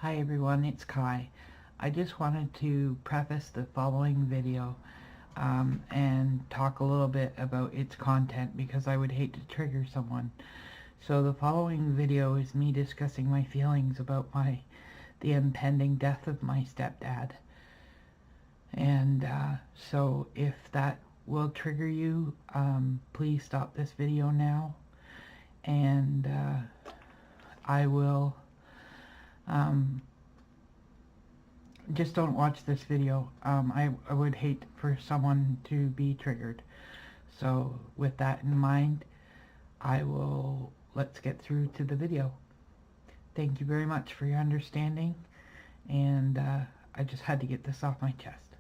Hi everyone, it's Kai. I just wanted to preface the following video and talk a little bit about its content because I would hate to trigger someone. So the following video is me discussing my feelings about the impending death of my stepdad. And so if that will trigger you, please stop this video now, and I will just don't watch this video. I would hate for someone to be triggered. So with that in mind, let's get through to the video. Thank you very much for your understanding, and I just had to get this off my chest.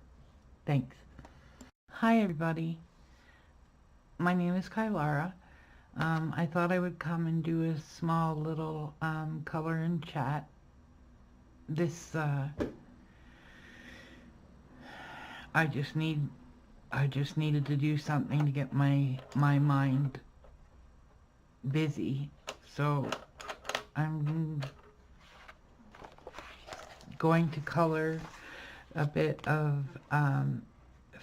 Thanks. Hi everybody. My name is Kylara. I thought I would come and do a small little color and chat. I just needed to do something to get my mind busy. So I'm going to color a bit of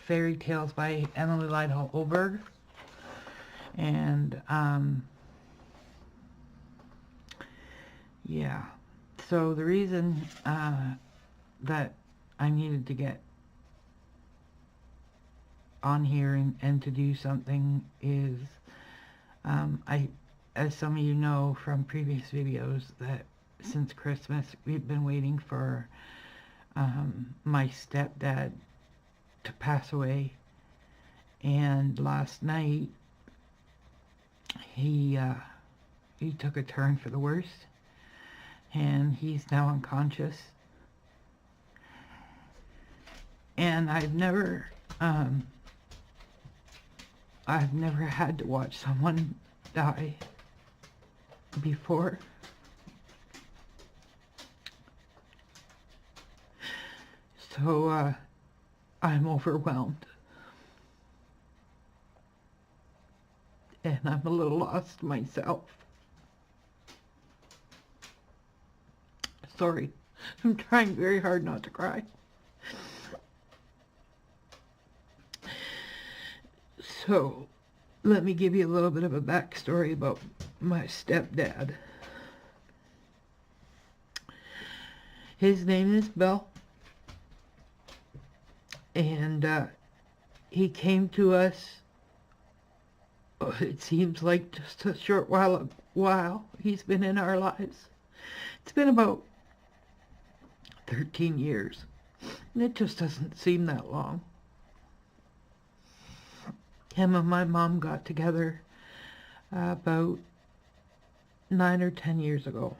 Fairy Tales by Emily Lytle Oberg. And yeah, so the reason that I needed to get on here and to do something is as some of you know from previous videos, that since Christmas we've been waiting for my stepdad to pass away, and last night he took a turn for the worst, and he's now unconscious. And I've never had to watch someone die before. So I'm overwhelmed. And I'm a little lost myself. Sorry, I'm trying very hard not to cry. So, let me give you a little bit of a backstory about my stepdad. His name is Bill, and he came to us, it seems like just a short while he's been in our lives. It's been about 13 years, and it just doesn't seem that long. Him and my mom got together about 9 or 10 years ago.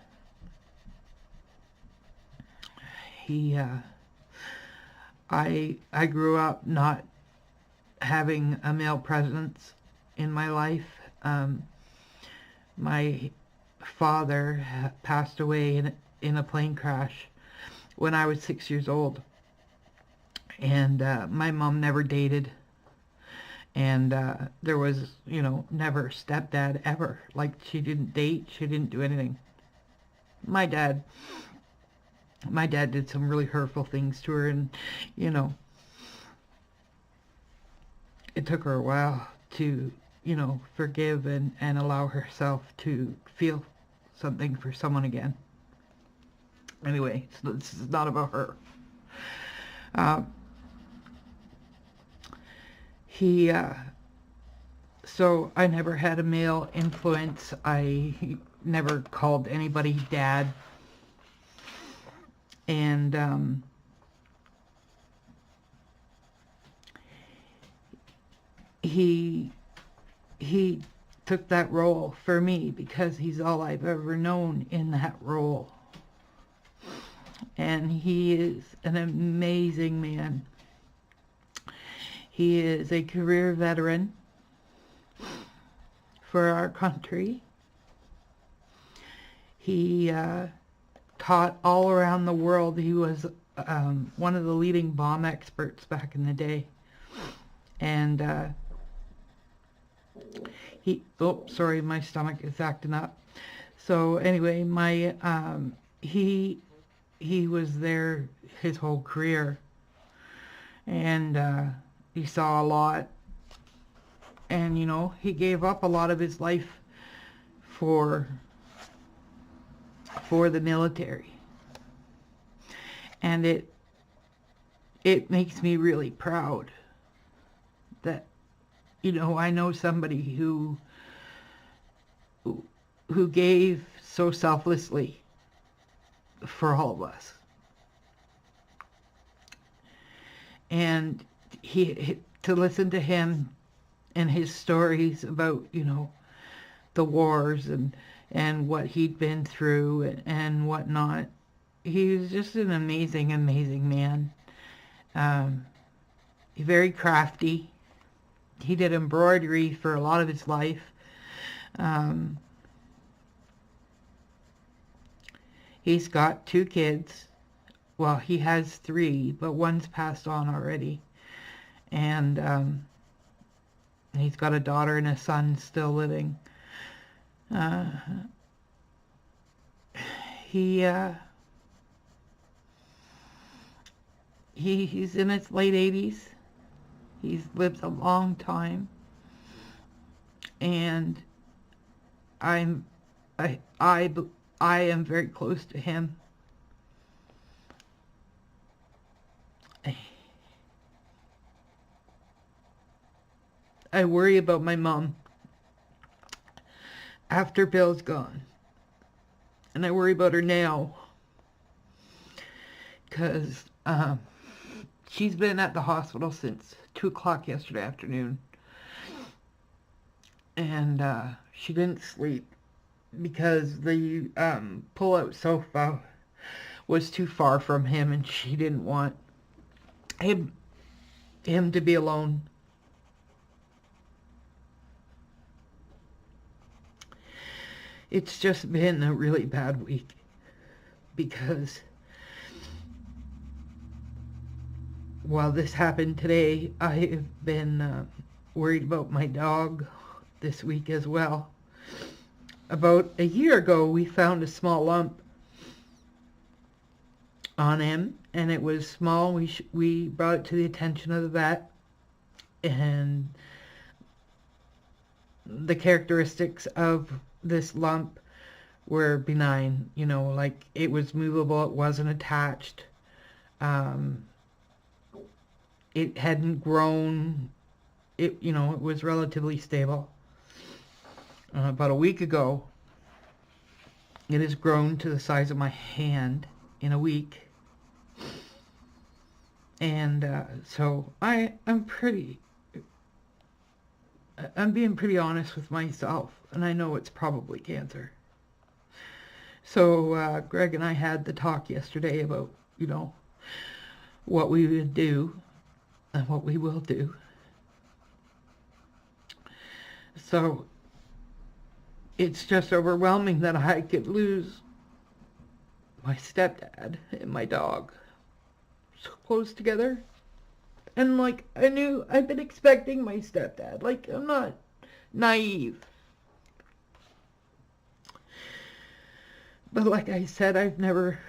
I grew up not having a male presence in my life. My father passed away in a plane crash when I was 6 years old, and my mom never dated, and there was, never stepdad ever. Like, she didn't date, she didn't do anything. My dad did some really hurtful things to her, and it took her a while to forgive and allow herself to feel something for someone again. Anyway, so this is not about her. So I never had a male influence. I never called anybody dad. And he took that role for me because he's all I've ever known in that role. And he is an amazing man. He is a career veteran for our country. He taught all around the world. He was one of the leading bomb experts back in the day. And sorry, my stomach is acting up. So anyway, he he was there his whole career, and he saw a lot, and you know, he gave up a lot of his life for the military, and it makes me really proud that, you know, I know somebody who gave so selflessly for all of us. And to listen to him and his stories about, you know, the wars and what he'd been through and whatnot, he was just an amazing, amazing man. Very crafty. He did embroidery for a lot of his life. He's got 2 kids. Well, he has 3, but one's passed on already. And he's got a daughter and a son still living. He's in his late 80s. He's lived a long time. And I am very close to him. I worry about my mom after Bill's gone. And I worry about her now. Because she's been at the hospital since 2 o'clock yesterday afternoon. And she didn't sleep because the pull-out sofa was too far from him, and she didn't want him to be alone. It's just been a really bad week because while this happened today, I've been worried about my dog this week as well. About a year ago, we found a small lump on him, and it was small. We brought it to the attention of the vet, and the characteristics of this lump were benign. You know, like it was movable, it wasn't attached, it hadn't grown, it was relatively stable. About a week ago, it has grown to the size of my hand in a week. And so I'm being pretty honest with myself, and I know it's probably cancer. So Greg and I had the talk yesterday about, what we would do and what we will do. So it's just overwhelming that I could lose my stepdad and my dog so close together. And like, I've been expecting my stepdad. Like, I'm not naive. But like I said, I've never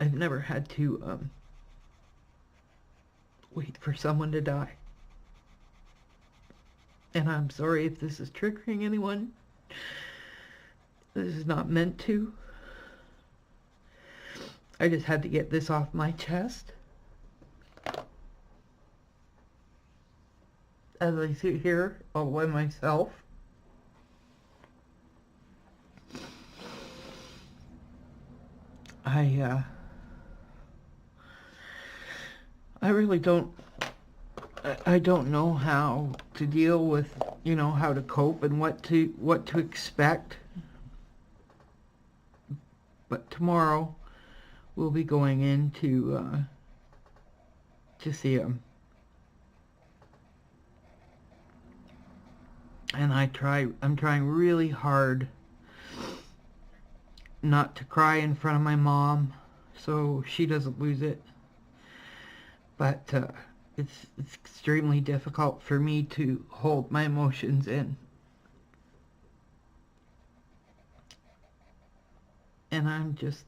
had to wait for someone to die. And I'm sorry if this is triggering anyone. This is not meant to. I just had to get this off my chest. As I sit here all by myself. I really don't know how to deal with, how to cope and what to expect. But tomorrow we'll be going in to see him. And I'm trying really hard not to cry in front of my mom so she doesn't lose it. But it's extremely difficult for me to hold my emotions in. and I'm just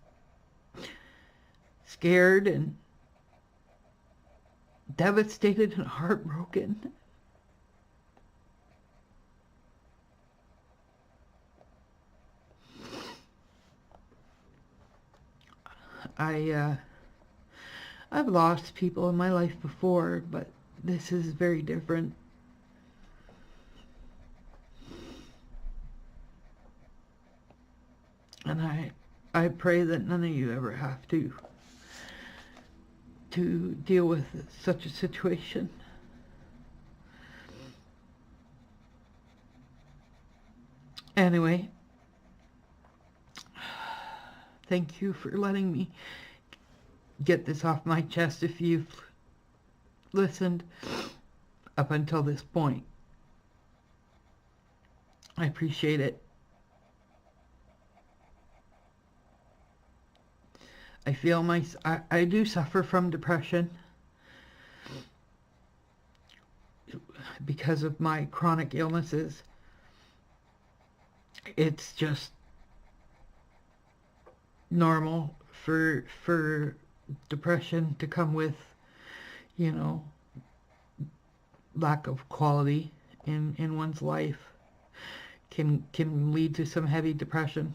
scared and devastated and heartbroken. I've lost people in my life before, but this is very different. And I pray that none of you ever have to deal with such a situation. Anyway, thank you for letting me get this off my chest if you've listened up until this point. I appreciate it. I feel I do suffer from depression because of my chronic illnesses. It's just normal for depression to come with, you know, lack of quality in one's life. Can lead to some heavy depression.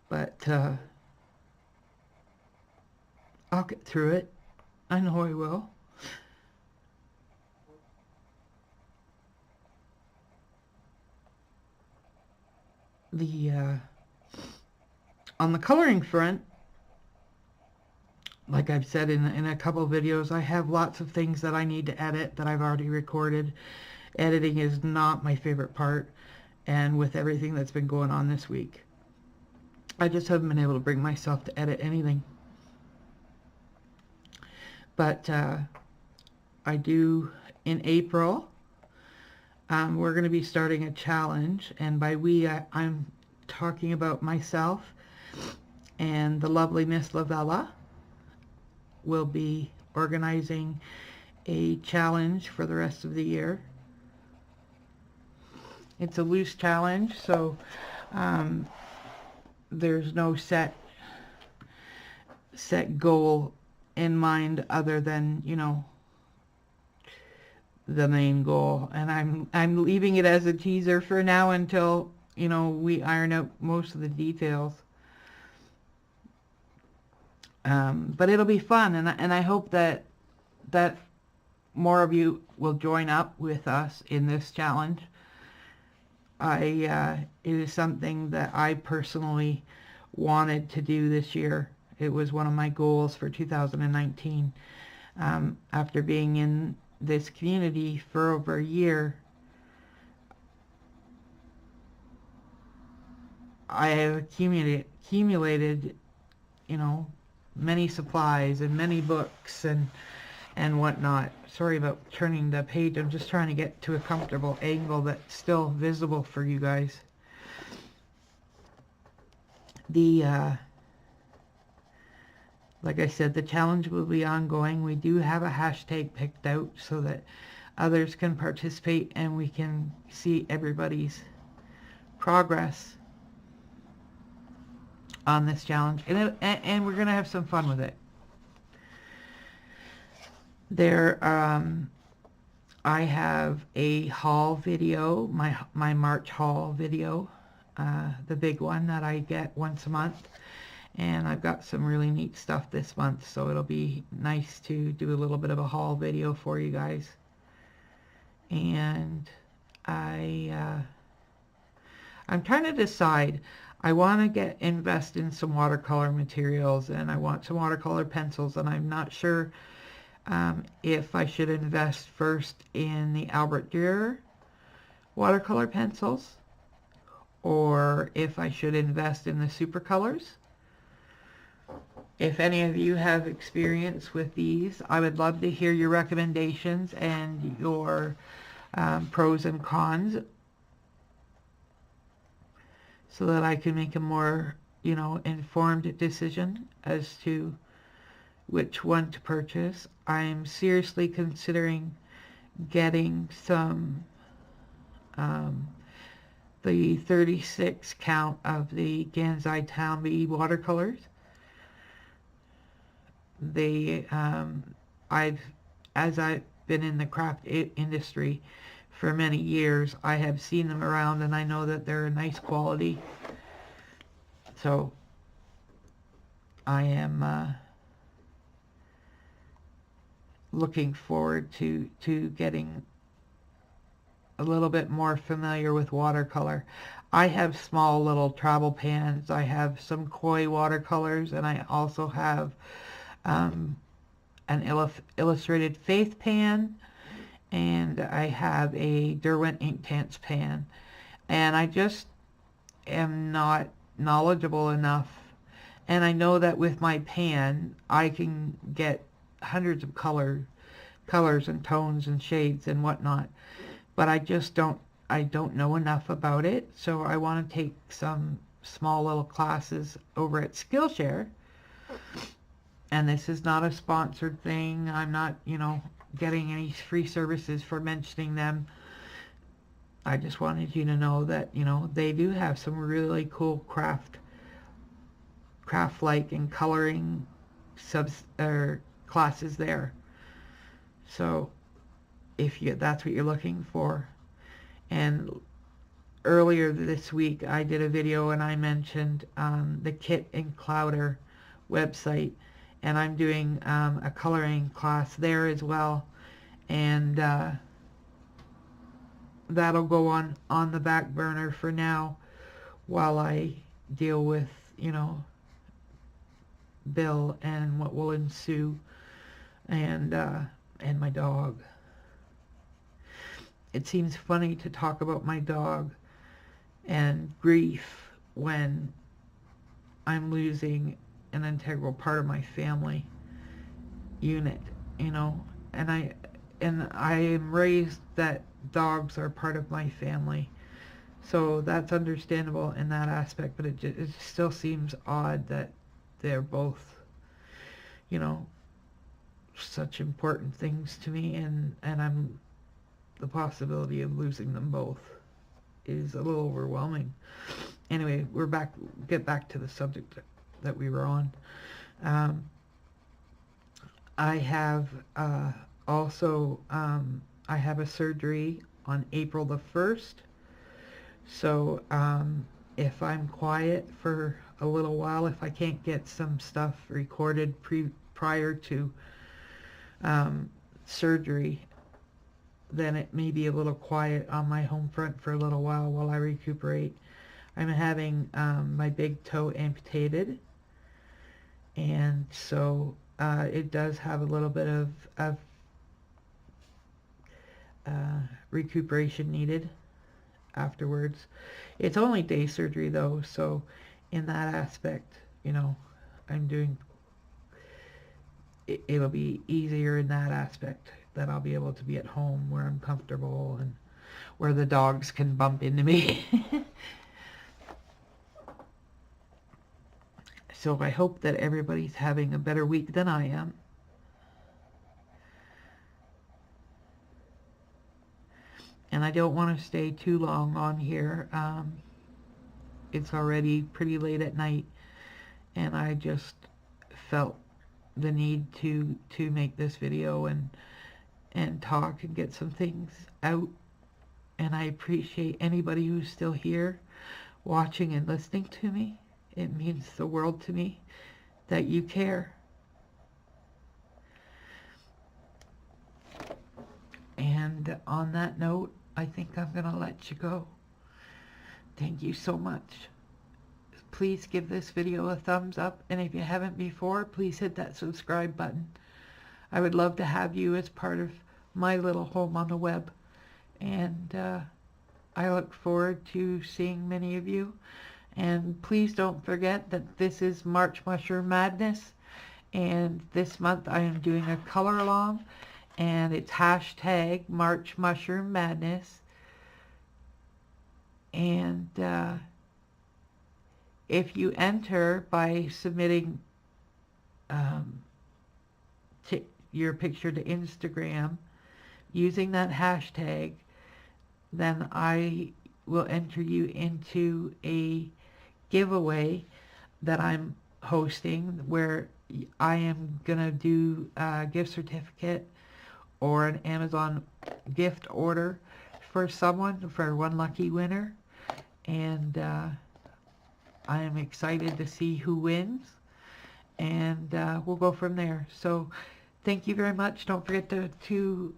But I'll get through it. I know I will. On the coloring front, like I've said in a couple of videos, I have lots of things that I need to edit that I've already recorded. Editing is not my favorite part, and with everything that's been going on this week, I just haven't been able to bring myself to edit anything. But I do, in April, we're going to be starting a challenge, and by we, I'm talking about myself and the lovely Miss Lavella. Will be organizing a challenge for the rest of the year. It's a loose challenge, so there's no set goal in mind other than, you know, the main goal. And I'm leaving it as a teaser for now until, you know, we iron out most of the details. But it'll be fun, and I hope that more of you will join up with us in this challenge. It is something that I personally wanted to do this year. It was one of my goals for 2019. After being in this community for over a year, I have accumulated, you know, many supplies and many books and whatnot. Sorry about turning the page. I'm just trying to get to a comfortable angle that's still visible for you guys. Like I said, the challenge will be ongoing. We do have a hashtag picked out so that others can participate and we can see everybody's progress on this challenge, and we're gonna have some fun with it. I have a haul video, my March haul video, the big one that I get once a month, and I've got some really neat stuff this month, so it'll be nice to do a little bit of a haul video for you guys. And I'm trying to decide. I want to invest in some watercolor materials, and I want some watercolor pencils, and I'm not sure if I should invest first in the Albert Dürer watercolor pencils or if I should invest in the super colors. If any of you have experience with these, I would love to hear your recommendations and your pros and cons, so that I can make a more, you know, informed decision as to which one to purchase. I'm seriously considering getting some the 36 count of the Gansai Townby watercolors. They, as I've been in the craft industry for many years, I have seen them around and I know that they're a nice quality. So I am looking forward to getting a little bit more familiar with watercolor. I have small little travel pans. I have some koi watercolors, and I also have an illustrated faith pan, and I have a Derwent Inktense pan. And I just am not knowledgeable enough, and I know that with my pan I can get hundreds of colors and tones and shades and whatnot, but I don't know enough about it. So I want to take some small little classes over at Skillshare, and this is not a sponsored thing. I'm not, getting any free services for mentioning them. I just wanted you to know that, they do have some really cool craft-like and coloring classes there. So if that's what you're looking for. And earlier this week I did a video and I mentioned the Kit and Clowder website, and I'm doing a coloring class there as well, and that'll go on the back burner for now while I deal with, Bill and what will ensue, and my dog. It seems funny to talk about my dog and grief when I'm losing an integral part of my family unit, and I am raised that dogs are part of my family, so that's understandable in that aspect, but it still seems odd that they're both, such important things to me, and the possibility of losing them both is a little overwhelming. Anyway, get back to the subject that we were on. I have also I have a surgery on April the 1st, so if I'm quiet for a little while, if I can't get some stuff recorded prior to surgery, then it may be a little quiet on my home front for a little while I recuperate. I'm having my big toe amputated, and so it does have a little bit of recuperation needed afterwards. It's only day surgery though, so in that aspect, I'm doing it'll be easier in that aspect, that I'll be able to be at home where I'm comfortable and where the dogs can bump into me. So I hope that everybody's having a better week than I am. And I don't want to stay too long on here. It's already pretty late at night, and I just felt the need to make this video and talk and get some things out. And I appreciate anybody who's still here watching and listening to me. It means the world to me that you care. And on that note, I think I'm going to let you go. Thank you so much. Please give this video a thumbs up, and if you haven't before, please hit that subscribe button. I would love to have you as part of my little home on the web, and I look forward to seeing many of you. And please don't forget that this is March Mushroom Madness, and this month I am doing a color along, and it's hashtag March Mushroom Madness. And if you enter by submitting your picture to Instagram using that hashtag, then I will enter you into a giveaway that I'm hosting, where I am gonna do a gift certificate or an Amazon gift order for someone, for one lucky winner. And I am excited to see who wins, and we'll go from there. So thank you very much. Don't forget to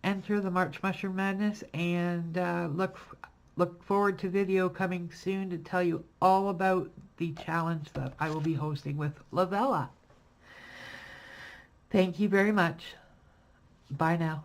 enter the March Mushroom Madness, and look forward to video coming soon to tell you all about the challenge that I will be hosting with Lavella. Thank you very much. Bye now.